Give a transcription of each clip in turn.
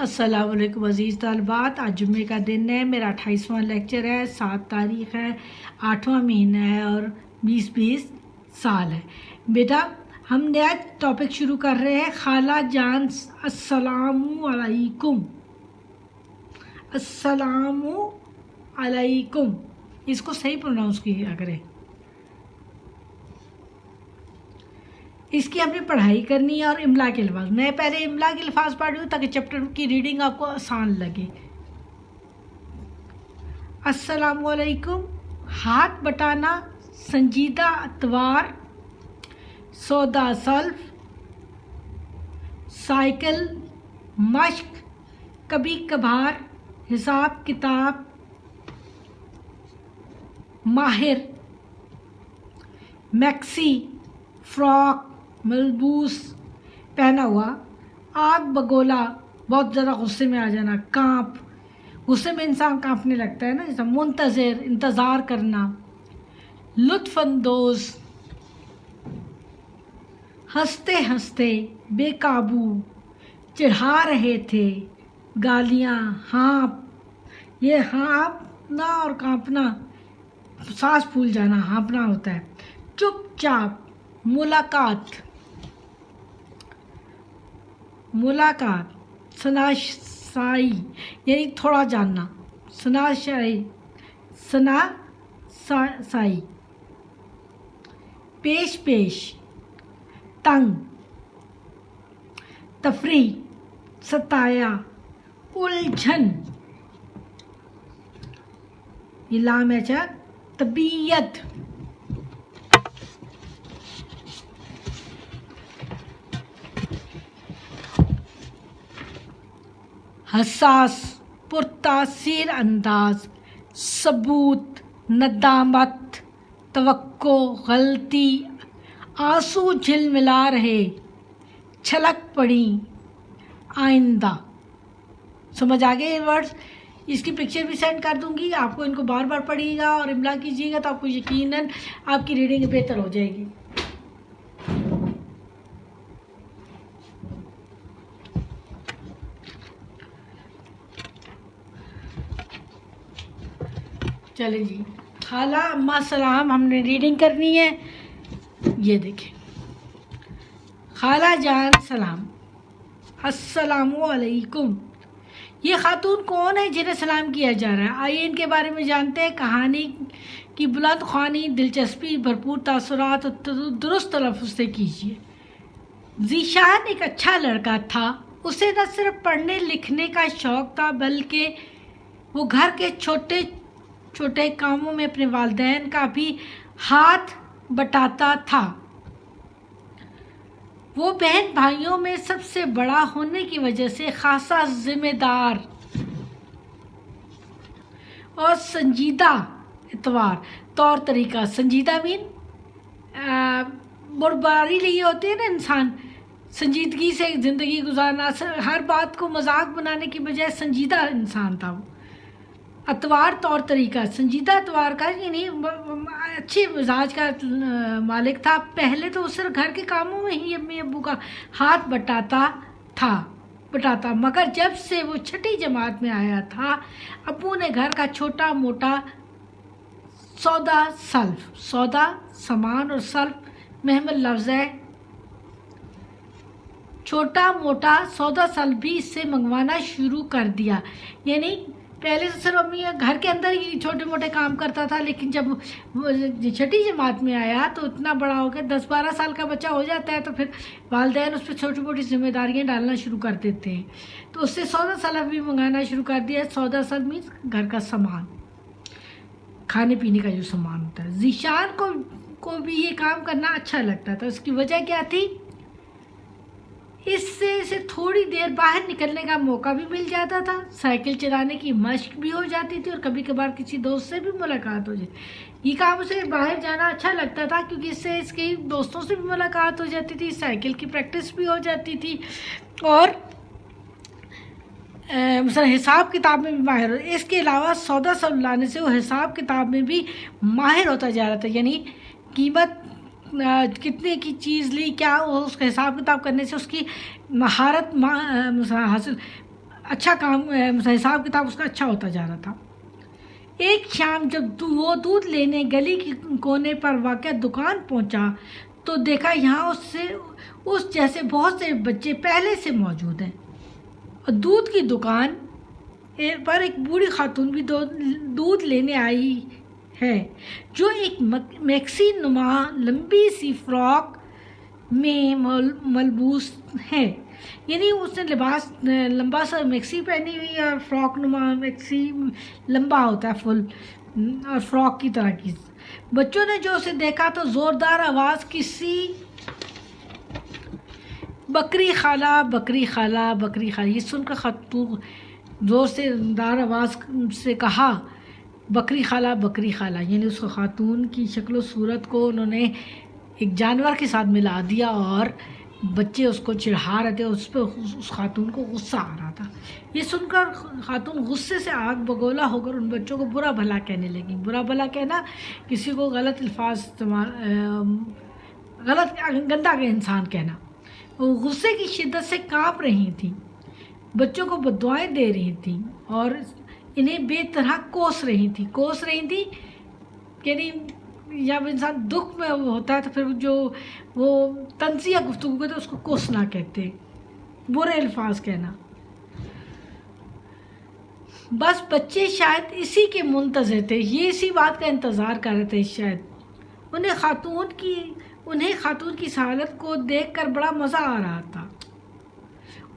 السلام علیکم عزیز طالبات، آج جمعے کا دن ہے، میرا 28واں لیکچر ہے، 7 تاریخ ہے، 8واں مہینہ ہے اور 20 سال ہے۔ بیٹا ہم نیا ٹاپک شروع کر رہے ہیں، خالہ جان السلام علیکم۔ السلام علیکم، اس کو صحیح پروناؤنس کیا کریں۔ اس کی ہم نے پڑھائی کرنی ہے اور املا کے الفاظ، میں پہلے املا کے الفاظ پڑھ رہی ہوں تاکہ چیپٹر کی ریڈنگ آپ کو آسان لگے۔ السلام علیکم، ہاتھ بٹانا، سنجیدہ اتوار، سودا سلف، سائیکل، مشق، کبھی کبھار، حساب کتاب، ماہر، میکسی، فراک، ملبوس، پہنا ہوا، آگ بگولا، بہت زیادہ غصے میں آ جانا، کانپ، غصے میں انسان کانپنے لگتا ہے نا، جیسا منتظر، انتظار کرنا، لطف اندوز، ہنستے ہنستے، بے قابو، چڑھا رہے تھے، گالیاں، ہانپ، یہ ہانپنا اور کانپنا سانس پھول جانا ہانپنا ہوتا ہے، چپ چاپ، ملاقات، شناسائی یعنی تھوڑا جاننا، شناسائی، پیش پیش، تنگ، تفریح، ستایا، الجھن، یہ لام ہے اچھا، طبیعت، حساس، پرتاثیر انداز، ثبوت، ندامت، توقع، غلطی، آنسو جھلملا رہے، چھلک پڑی، آئندہ۔ سمجھ آگے ان ورڈز؟ اس کی پکچر بھی سینڈ کر دوں گی، آپ کو ان کو بار بار پڑھیے گا اور املا کیجیے گا تو آپ کو یقیناً آپ کی ریڈنگ بہتر ہو جائے گی۔ چلیں جی، خالہ اما سلام ہم نے ریڈنگ کرنی ہے۔ یہ دیکھیں، خالہ جان سلام، السلام علیکم۔ یہ خاتون کون ہے جنہیں سلام کیا جا رہا ہے؟ آئیے ان کے بارے میں جانتے ہیں۔ کہانی کی بلند خوانی، دلچسپی بھرپور تاثرات اور درست تلفظ سے کیجیے۔ ذیشان ایک اچھا لڑکا تھا، اسے نہ صرف پڑھنے لکھنے کا شوق تھا بلکہ وہ گھر کے چھوٹے چھوٹے کاموں میں اپنے والدین کا بھی ہاتھ بٹاتا تھا۔ وہ بہن بھائیوں میں سب سے بڑا ہونے کی وجہ سے خاصا ذمہ دار اور سنجیدہ اتوار طور طریقہ، سنجیدہ مین بردباری لیے ہوتے ہیں نا، انسان سنجیدگی سے زندگی گزارنا، ہر بات کو مذاق بنانے کی بجائے سنجیدہ انسان تھا وہ۔ اتوار طور طریقہ، سنجیدہ اتوار کا یعنی اچھے مزاج کا مالک تھا۔ پہلے تو وہ صرف گھر کے کاموں میں ہی امی ابو کا ہاتھ بٹاتا مگر جب سے وہ 6ٹھی جماعت میں آیا تھا، ابو نے گھر کا چھوٹا موٹا سودا سامان اور سلف محمل لفظ ہے، چھوٹا موٹا سودا سلف بھی اس سے منگوانا شروع کر دیا۔ یعنی پہلے تو صرف امی گھر کے اندر ہی چھوٹے موٹے کام کرتا تھا، لیکن جب وہ 6ٹھی جماعت میں آیا تو اتنا بڑا ہو گیا، 10-12 سال کا بچہ ہو جاتا ہے تو پھر والدین اس پہ چھوٹی موٹی ذمہ داریاں ڈالنا شروع کر دیتے ہیں، تو اس سے سودا سلف بھی منگانا شروع کر دیا۔ سودا سلف مینس گھر کا سامان، کھانے پینے کا جو سامان ہوتا ہے۔ ذیشان کو بھی یہ کام کرنا اچھا لگتا تھا۔ اس کی وجہ کیا تھی؟ اس سے اسے تھوڑی دیر باہر نکلنے کا موقع بھی مل جاتا تھا، سائیکل چلانے کی مشق بھی ہو جاتی تھی اور کبھی کبھار کسی دوست سے بھی ملاقات ہو جاتی۔ یہ کام اسے باہر جانا اچھا لگتا تھا کیونکہ اس سے اس کی دوستوں سے بھی ملاقات ہو جاتی تھی، سائیکل کی پریکٹس بھی ہو جاتی تھی اور مثلا حساب کتاب میں بھی ماہر ہو۔ اس کے علاوہ سودا سلف لانے سے وہ حساب کتاب میں بھی ماہر ہوتا جا رہا تھا، یعنی قیمت کتنے کی چیز لی، کیا اس کا حساب کتاب کرنے سے اس کی مہارت حاصل اچھا کام حساب کتاب اس کا اچھا ہوتا جا رہا تھا۔ ایک شام جب وہ دودھ لینے گلی کی کونے پر واقع دکان پہنچا تو دیکھا یہاں اس جیسے بہت سے بچے پہلے سے موجود ہیں، اور دودھ کی دکان پر ایک بوڑھی خاتون بھی دودھ لینے آئی ہے، جو ایک میکسی نما لمبی سی فراک میں ملبوس ہے، یعنی اس نے لباس لمبا سا میکسی پہنی ہوئی ہے، اور فراک نما میکسی لمبا ہوتا ہے فل، اور فراک کی طرح کی۔ بچوں نے جو اسے دیکھا تو زوردار آواز کسی بکری خالہ بکری خالہ بکری خالہ، یہ سن کر خاتون زور سے دار آواز سے کہا بکری خالہ بکری خالہ، یعنی اس خاتون کی شکل و صورت کو انہوں نے ایک جانور کے ساتھ ملا دیا، اور بچے اس کو چڑھا رہے تھے، اس پہ اس خاتون کو غصہ آ رہا تھا۔ یہ سن کر خاتون غصے سے آگ بگولا ہو کر ان بچوں کو برا بھلا کہنے لگی۔ برا بھلا کہنا کسی کو غلط الفاظ استعمال، غلط گندا انسان کہنا۔ وہ غصے کی شدت سے کانپ رہی تھیں، بچوں کو بددعائیں دے رہی تھیں، اور انہیں بے طرح کوس رہی تھی، یعنی جب انسان دکھ میں ہوتا ہے تو پھر جو وہ طنزیہ گفتگو کرتے اس کو کوسنا کہتے، برے الفاظ کہنا۔ بس بچے شاید اسی کے منتظر تھے، یہ اسی بات کا انتظار کر رہے تھے شاید۔ انہیں خاتون کی حالت کو دیکھ کر بڑا مزہ آ رہا تھا۔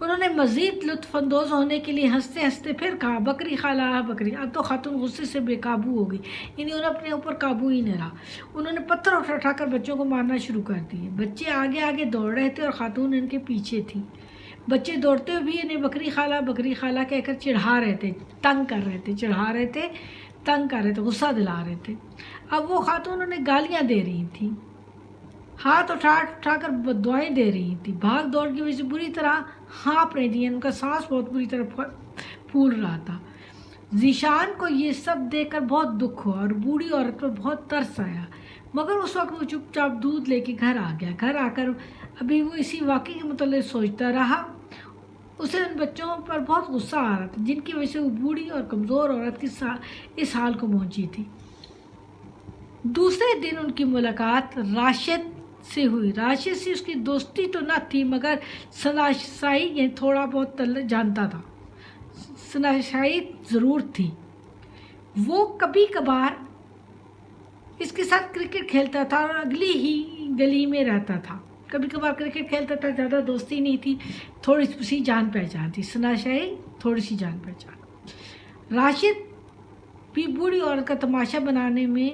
انہوں نے مزید لطف اندوز ہونے کے لیے ہنستے ہنستے پھر کہا بکری خالہ بکری۔ اب تو خاتون غصے سے بے قابو ہو گئی، یعنی انہیں اپنے اوپر قابو ہی نہیں رہا۔ انہوں نے پتھر اٹھا کر بچوں کو مارنا شروع کر دیے۔ بچے آگے آگے دوڑ رہے تھے اور خاتون ان کے پیچھے تھی۔ بچے دوڑتے ہوئے بھی انہیں بکری خالہ کہہ کر چڑھا رہے تھے، تنگ کر رہے تھے، غصہ دلا رہے تھے۔ اب وہ خاتون انہیں گالیاں دے رہی تھی، ہاتھ اٹھا کر بددعائیں دے رہی تھی، بھاگ دوڑ کی وجہ سے بری طرح ہانپ رہی تھی، ان کا سانس بہت بری طرح پھول رہا تھا۔ ذیشان کو یہ سب دیکھ کر بہت دکھ ہوا اور بوڑھی عورت پر بہت ترس آیا، مگر اس وقت وہ چپ چاپ دودھ لے کے گھر آ گیا۔ گھر آ کر ابھی وہ اسی واقعے کے متعلق سوچتا رہا۔ اسے ان بچوں پر بہت غصہ آ رہا تھا، جن کی وجہ سے وہ بوڑھی اور کمزور عورت کی اس حال کو پہنچی تھی۔ دوسرے دن ان کی ملاقات راشد سے ہوئی۔ راشد سے اس کی دوستی تو نہ تھی، مگر شناسائی تھوڑا بہت جانتا تھا، شناسائی ضرور تھی۔ وہ کبھی کبھار اس کے ساتھ کرکٹ کھیلتا تھا اور اگلی ہی گلی میں رہتا تھا۔ کبھی کبھار کرکٹ کھیلتا تھا، زیادہ دوستی نہیں تھی، تھوڑی سی جان پہچان تھی، شناسائی تھوڑی سی جان پہچان۔ راشد بھی بوڑھی عورت کا تماشا بنانے میں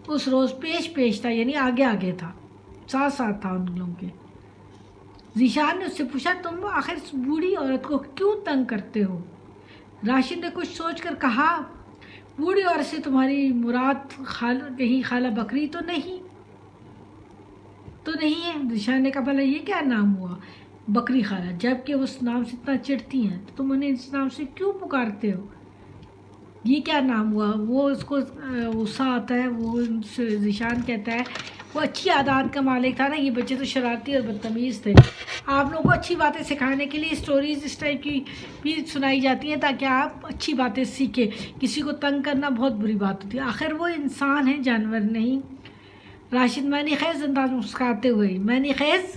اس روز پیش تھا، یعنی آگے تھا، ساتھ تھا ان لوگوں کے۔ ذیشان نے اس سے پوچھا تم آخر اس بوڑھی عورت کو کیوں تنگ کرتے ہو؟ راشد نے کچھ سوچ کر کہا بوڑھی عورت سے تمہاری مراد کہیں خالہ بکری تو نہیں ہے؟ ذیشان نے کہا بھلا یہ کیا نام ہوا بکری خالہ، جب کہ اس نام سے اتنا چڑھتی ہیں تو تم انہیں اس نام سے کیوں پکارتے ہو؟ یہ کیا نام ہوا؟ وہ اس کو غصہ آتا ہے، وہ ذیشان کہتا ہے وہ اچھی عادات کا مالک تھا نا، یہ بچے تو شرارتی اور بدتمیز تھے۔ آپ لوگوں کو اچھی باتیں سکھانے کے لیے اسٹوریز اس ٹائپ کی بھی سنائی جاتی ہیں تاکہ آپ اچھی باتیں سیکھیں۔ کسی کو تنگ کرنا بہت بری بات ہوتی ہے، آخر وہ انسان ہے، جانور نہیں۔ راشد معنی خیز انداز مسکراتے ہوئے، معنی خیز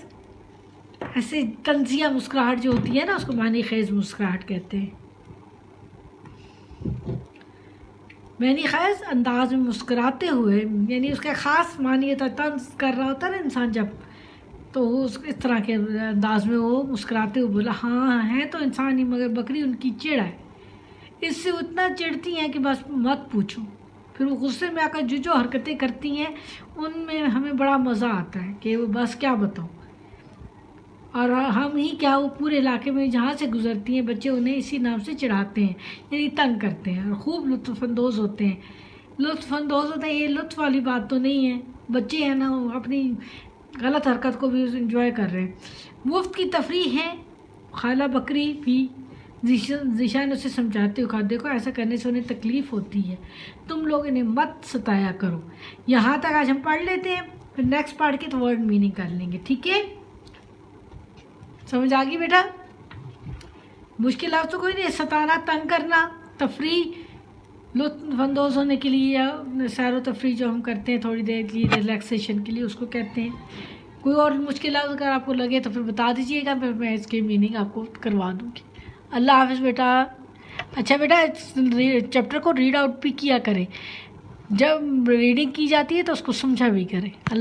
ایسے طنزیہ مسکراہٹ جو ہوتی ہے نا اس کو معنی خیز مسکراہٹ کہتے ہیں۔ معنی خیز انداز میں مسکراتے ہوئے، یعنی اس کا خاص معنی ہوتا ہے، طنز کر رہا ہوتا ہے نا انسان جب، تو اس طرح کے انداز میں وہ مسکراتے ہوئے بولا ہاں ہیں تو انسان ہی، مگر بکری ان کی چڑ ہے، اس سے اتنا چڑھتی ہیں کہ بس مت پوچھو۔ پھر وہ غصے میں آ کر جو حرکتیں کرتی ہیں ان میں ہمیں بڑا مزہ آتا ہے کہ وہ بس کیا بتاؤں، اور ہم ہی کیا وہ پورے علاقے میں جہاں سے گزرتی ہیں بچے انہیں اسی نام سے چڑھاتے ہیں، یعنی تنگ کرتے ہیں اور خوب لطف اندوز ہوتے ہیں۔ یہ لطف والی بات تو نہیں ہے، بچے ہیں نا وہ اپنی غلط حرکت کو بھی انجوائے کر رہے ہیں، مفت کی تفریح ہے۔ خالہ بکری بھی ذیشان اسے سمجھاتے ہوئے کہا دیکھو ایسا کرنے سے انہیں تکلیف ہوتی ہے، تم لوگ انہیں مت ستایا کرو۔ یہاں تک آج ہم پڑھ لیتے ہیں، پھر نیکسٹ پارٹ کے تو ورڈ میننگ کر لیں گے، ٹھیک ہے؟ سمجھ آ گئی بیٹا؟ مشکلات تو کوئی نہیں، ستانا، تنگ کرنا، تفریح، لطف اندوز ہونے کے لیے، یا سیر و تفریح جو ہم کرتے ہیں تھوڑی دیر کی ریلیکسیشن کے لیے، اس کو کہتے ہیں۔ کوئی اور مشکلات اگر آپ کو لگے تو پھر بتا دیجیے گا، پھر میں اس کی میننگ آپ کو کروا دوں گی۔ اللہ حافظ بیٹا۔ اچھا بیٹا، چیپٹر کو ریڈ آؤٹ بھی کیا کریں، جب ریڈنگ کی جاتی ہے تو اس کو سمجھا بھی کریں۔ اللہ